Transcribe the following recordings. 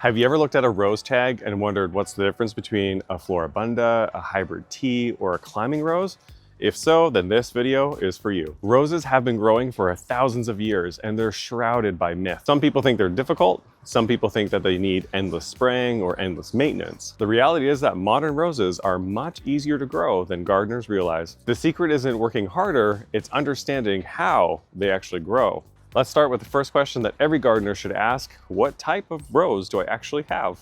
Have you ever looked at a rose tag and wondered what's the difference between a floribunda, a hybrid tea, or a climbing rose? If so, then this video is for you. Roses have been growing for thousands of years and they're shrouded by myth. Some people think they're difficult. Some people think that they need endless spraying or endless maintenance. The reality is that modern roses are much easier to grow than gardeners realize. The secret isn't working harder, it's understanding how they actually grow. Let's start with the first question that every gardener should ask. What type of rose do I actually have?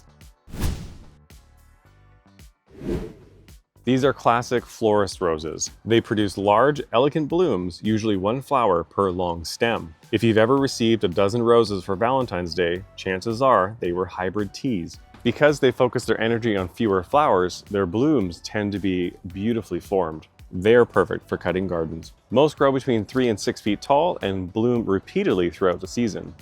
These are classic florist roses. They produce large, elegant blooms, usually one flower per long stem. If you've ever received a dozen roses for Valentine's Day, chances are they were hybrid teas. Because they focus their energy on fewer flowers, their blooms tend to be beautifully formed. They're perfect for cutting gardens. Most grow between 3 and 6 feet tall and bloom repeatedly throughout the season.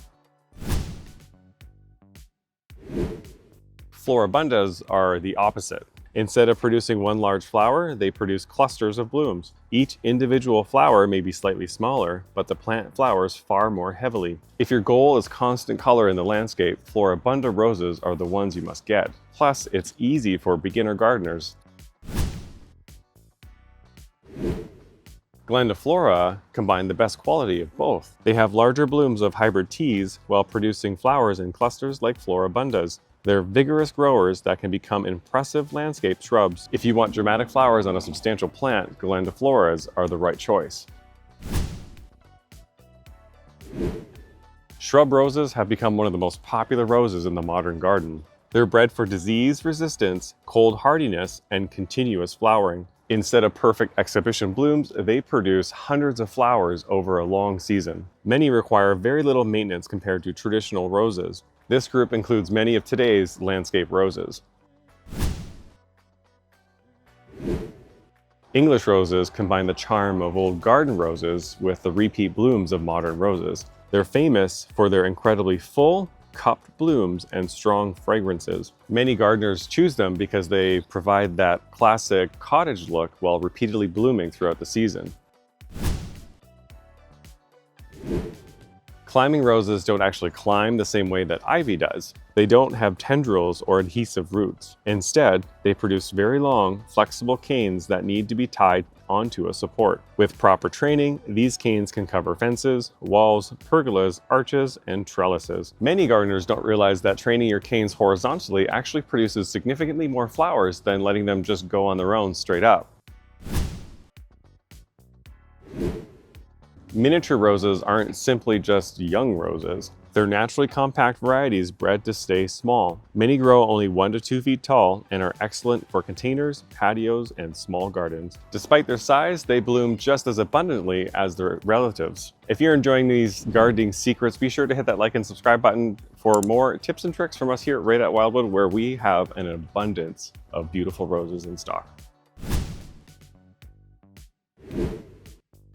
Floribundas are the opposite. Instead of producing one large flower, they produce clusters of blooms. Each individual flower may be slightly smaller, but the plant flowers far more heavily. If your goal is constant color in the landscape, Floribunda roses are the ones you must get. Plus, it's easy for beginner gardeners. Grandiflora combine the best quality of both. They have larger blooms of hybrid teas while producing flowers in clusters like floribundas. They're vigorous growers that can become impressive landscape shrubs. If you want dramatic flowers on a substantial plant, Grandifloras are the right choice. Shrub roses have become one of the most popular roses in the modern garden. They're bred for disease resistance, cold hardiness, and continuous flowering. Instead of perfect exhibition blooms, they produce hundreds of flowers over a long season. Many require very little maintenance compared to traditional roses. This group includes many of today's landscape roses. English roses combine the charm of old garden roses with the repeat blooms of modern roses. They're famous for their incredibly full, cupped blooms and strong fragrances. Many gardeners choose them because they provide that classic cottage look while repeatedly blooming throughout the season. Climbing roses don't actually climb the same way that ivy does. They don't have tendrils or adhesive roots. Instead, they produce very long, flexible canes that need to be tied onto a support. With proper training, these canes can cover fences, walls, pergolas, arches, and trellises. Many gardeners don't realize that training your canes horizontally actually produces significantly more flowers than letting them just go on their own straight up. Miniature roses aren't simply just young roses. They're naturally compact varieties bred to stay small. Many grow only 1 to 2 feet tall and are excellent for containers, patios, and small gardens. Despite their size, they bloom just as abundantly as their relatives. If you're enjoying these gardening secrets, be sure to hit that like and subscribe button for more tips and tricks from us here at Wildwood, where we have an abundance of beautiful roses in stock.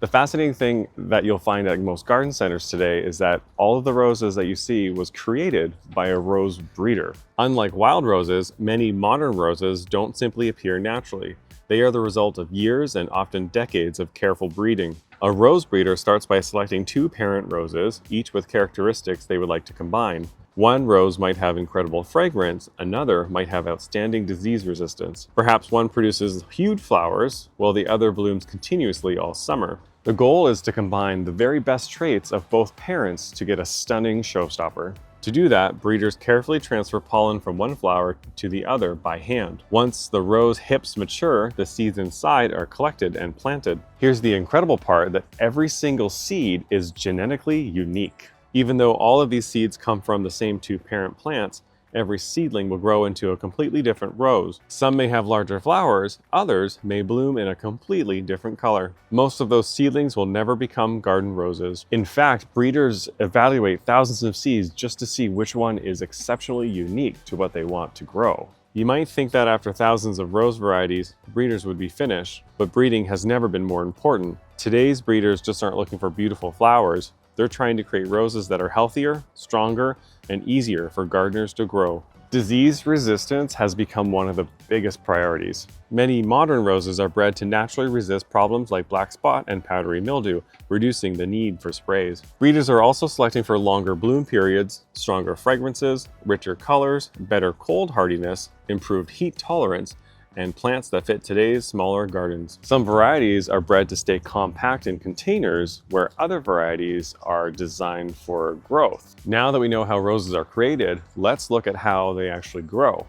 The fascinating thing that you'll find at most garden centers today is that all of the roses that you see was created by a rose breeder. Unlike wild roses, many modern roses don't simply appear naturally. They are the result of years and often decades of careful breeding. A rose breeder starts by selecting 2 parent roses, each with characteristics they would like to combine. One rose might have incredible fragrance, another might have outstanding disease resistance. Perhaps one produces huge flowers, while the other blooms continuously all summer. The goal is to combine the very best traits of both parents to get a stunning showstopper. To do that, breeders carefully transfer pollen from one flower to the other by hand. Once the rose hips mature, the seeds inside are collected and planted. Here's the incredible part, that every single seed is genetically unique. Even though all of these seeds come from the same 2 parent plants, every seedling will grow into a completely different rose. Some may have larger flowers, others may bloom in a completely different color. Most of those seedlings will never become garden roses. In fact, breeders evaluate thousands of seeds just to see which one is exceptionally unique to what they want to grow. You might think that after thousands of rose varieties, breeders would be finished, but breeding has never been more important. Today's breeders just aren't looking for beautiful flowers. They're trying to create roses that are healthier, stronger, and easier for gardeners to grow. Disease resistance has become one of the biggest priorities. Many modern roses are bred to naturally resist problems like black spot and powdery mildew, reducing the need for sprays. Breeders are also selecting for longer bloom periods, stronger fragrances, richer colors, better cold hardiness, improved heat tolerance, and plants that fit today's smaller gardens. Some varieties are bred to stay compact in containers, where other varieties are designed for growth. Now that we know how roses are created, let's look at how they actually grow.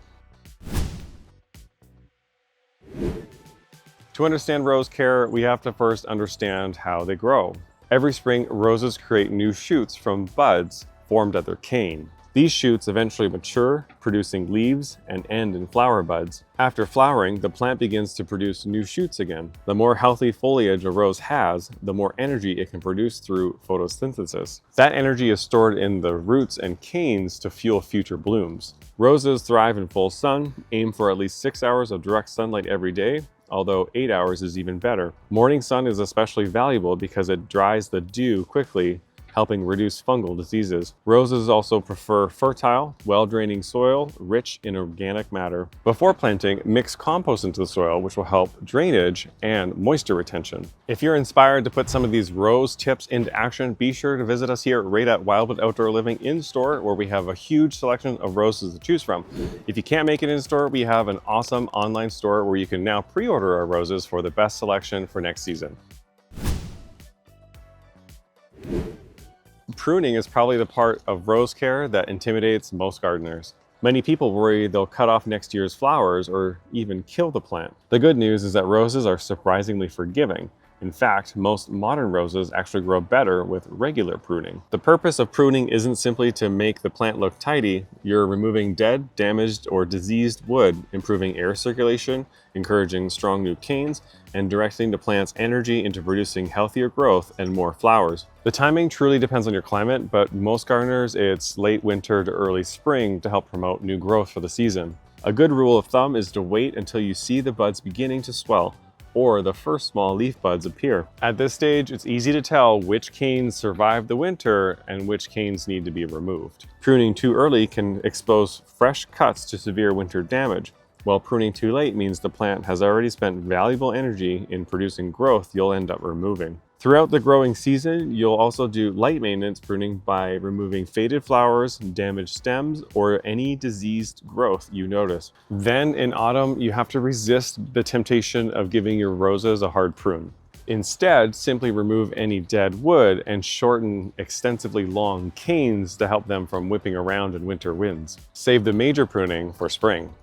To understand rose care, we have to first understand how they grow. Every spring, roses create new shoots from buds formed at their cane. These shoots eventually mature, producing leaves and end in flower buds. After flowering, the plant begins to produce new shoots again. The more healthy foliage a rose has, the more energy it can produce through photosynthesis. That energy is stored in the roots and canes to fuel future blooms. Roses thrive in full sun. Aim for at least 6 hours of direct sunlight every day, although 8 hours is even better. Morning sun is especially valuable because it dries the dew quickly, helping reduce fungal diseases. Roses also prefer fertile, well-draining soil, rich in organic matter. Before planting, mix compost into the soil, which will help drainage and moisture retention. If you're inspired to put some of these rose tips into action, be sure to visit us here right at Wildwood Outdoor Living in-store, where we have a huge selection of roses to choose from. If you can't make it in-store, we have an awesome online store where you can now pre-order our roses for the best selection for next season. Pruning is probably the part of rose care that intimidates most gardeners. Many people worry they'll cut off next year's flowers or even kill the plant. The good news is that roses are surprisingly forgiving. In fact, most modern roses actually grow better with regular pruning. The purpose of pruning isn't simply to make the plant look tidy. You're removing dead, damaged, or diseased wood, improving air circulation, encouraging strong new canes, and directing the plant's energy into producing healthier growth and more flowers. The timing truly depends on your climate, but most gardeners, it's late winter to early spring to help promote new growth for the season. A good rule of thumb is to wait until you see the buds beginning to swell, or the first small leaf buds appear. At this stage, it's easy to tell which canes survive the winter and which canes need to be removed. Pruning too early can expose fresh cuts to severe winter damage, while pruning too late means the plant has already spent valuable energy in producing growth you'll end up removing. Throughout the growing season, you'll also do light maintenance pruning by removing faded flowers, damaged stems, or any diseased growth you notice. Then in autumn, you have to resist the temptation of giving your roses a hard prune. Instead, simply remove any dead wood and shorten extensively long canes to help them from whipping around in winter winds. Save the major pruning for spring.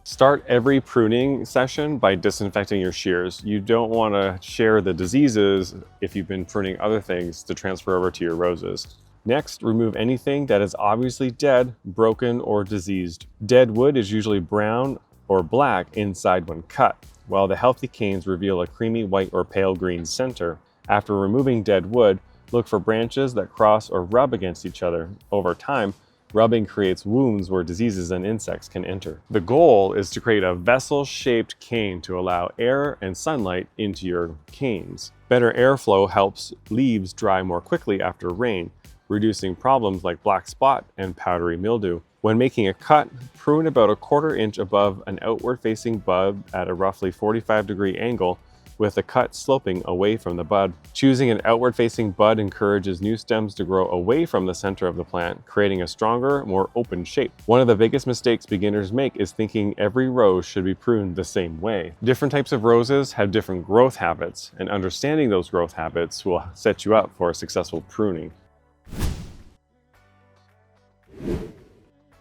Start every pruning session by disinfecting your shears. You don't want to share the diseases if you've been pruning other things to transfer over to your roses. Next, remove anything that is obviously dead, broken, or diseased. Dead wood is usually brown or black inside when cut, while the healthy canes reveal a creamy white or pale green center. After removing dead wood, look for branches that cross or rub against each other. Over time, rubbing creates wounds where diseases and insects can enter. The goal is to create a vessel-shaped cane to allow air and sunlight into your canes. Better airflow helps leaves dry more quickly after rain, reducing problems like black spot and powdery mildew. When making a cut, prune about a 1/4 inch above an outward-facing bud at a roughly 45-degree angle, with the cut sloping away from the bud. Choosing an outward-facing bud encourages new stems to grow away from the center of the plant, creating a stronger, more open shape. One of the biggest mistakes beginners make is thinking every rose should be pruned the same way. Different types of roses have different growth habits, and understanding those growth habits will set you up for a successful pruning.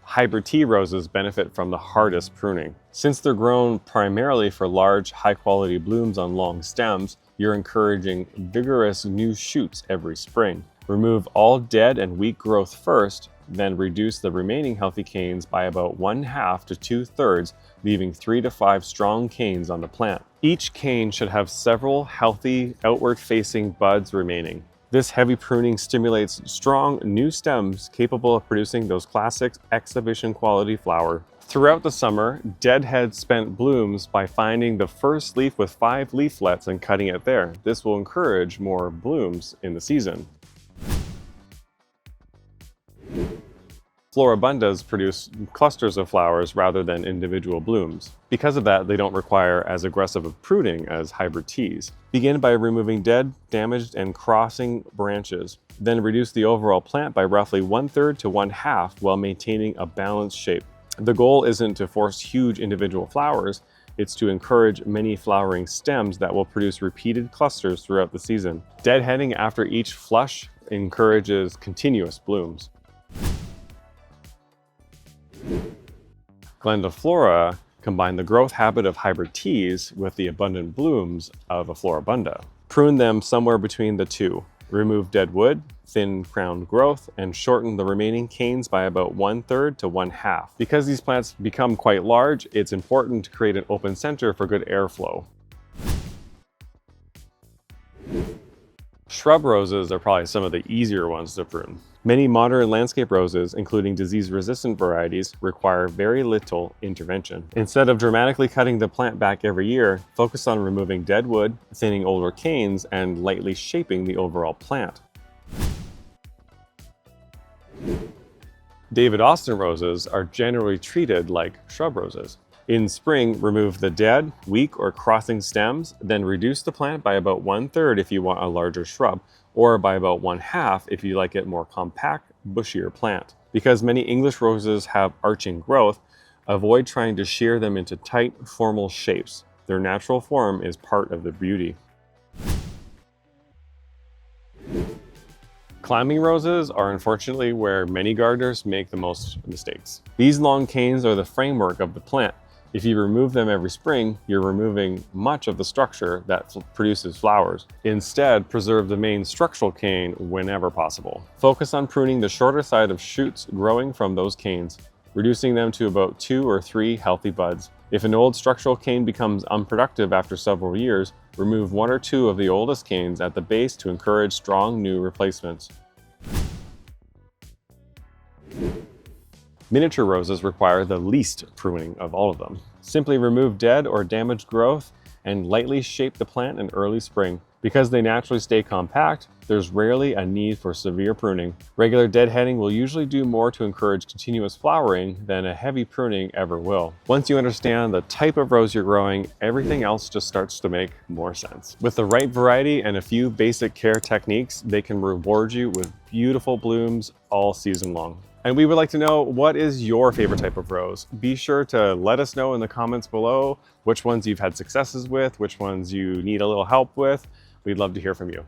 Hybrid tea roses benefit from the hardest pruning. Since they're grown primarily for large, high-quality blooms on long stems, you're encouraging vigorous new shoots every spring. Remove all dead and weak growth first, then reduce the remaining healthy canes by about 1/2 to 2/3, leaving 3 to 5 strong canes on the plant. Each cane should have several healthy, outward-facing buds remaining. This heavy pruning stimulates strong new stems capable of producing those classic exhibition quality flower. Throughout the summer, deadhead spent blooms by finding the first leaf with 5 leaflets and cutting it there. This will encourage more blooms in the season. Floribundas produce clusters of flowers rather than individual blooms. Because of that, they don't require as aggressive of pruning as hybrid teas. Begin by removing dead, damaged, and crossing branches. Then reduce the overall plant by roughly 1/3 to 1/2 while maintaining a balanced shape. The goal isn't to force huge individual flowers, it's to encourage many flowering stems that will produce repeated clusters throughout the season. Deadheading after each flush encourages continuous blooms. Grandiflora combine the growth habit of hybrid teas with the abundant blooms of a floribunda. Prune them somewhere between the two. Remove dead wood, thin crowned growth, and shorten the remaining canes by about 1/3 to 1/2. Because these plants become quite large, it's important to create an open center for good airflow. Shrub roses are probably some of the easier ones to prune. Many modern landscape roses, including disease-resistant varieties, require very little intervention. Instead of dramatically cutting the plant back every year, focus on removing dead wood, thinning older canes, and lightly shaping the overall plant. David Austin roses are generally treated like shrub roses. In spring, remove the dead, weak, or crossing stems, then reduce the plant by about 1/3 if you want a larger shrub, or by about 1/2 if you like it more compact, bushier plant. Because many English roses have arching growth, avoid trying to shear them into tight, formal shapes. Their natural form is part of the beauty. Climbing roses are unfortunately where many gardeners make the most mistakes. These long canes are the framework of the plant. If you remove them every spring, you're removing much of the structure that produces flowers. Instead, preserve the main structural cane whenever possible. Focus on pruning the shorter side of shoots growing from those canes, reducing them to about 2 or 3 healthy buds. If an old structural cane becomes unproductive after several years, remove 1 or 2 of the oldest canes at the base to encourage strong new replacements. Miniature roses require the least pruning of all of them. Simply remove dead or damaged growth and lightly shape the plant in early spring. Because they naturally stay compact, there's rarely a need for severe pruning. Regular deadheading will usually do more to encourage continuous flowering than a heavy pruning ever will. Once you understand the type of rose you're growing, everything else just starts to make more sense. With the right variety and a few basic care techniques, they can reward you with beautiful blooms all season long. And we would like to know, what is your favorite type of rose? Be sure to let us know in the comments below which ones you've had successes with, which ones you need a little help with. We'd love to hear from you.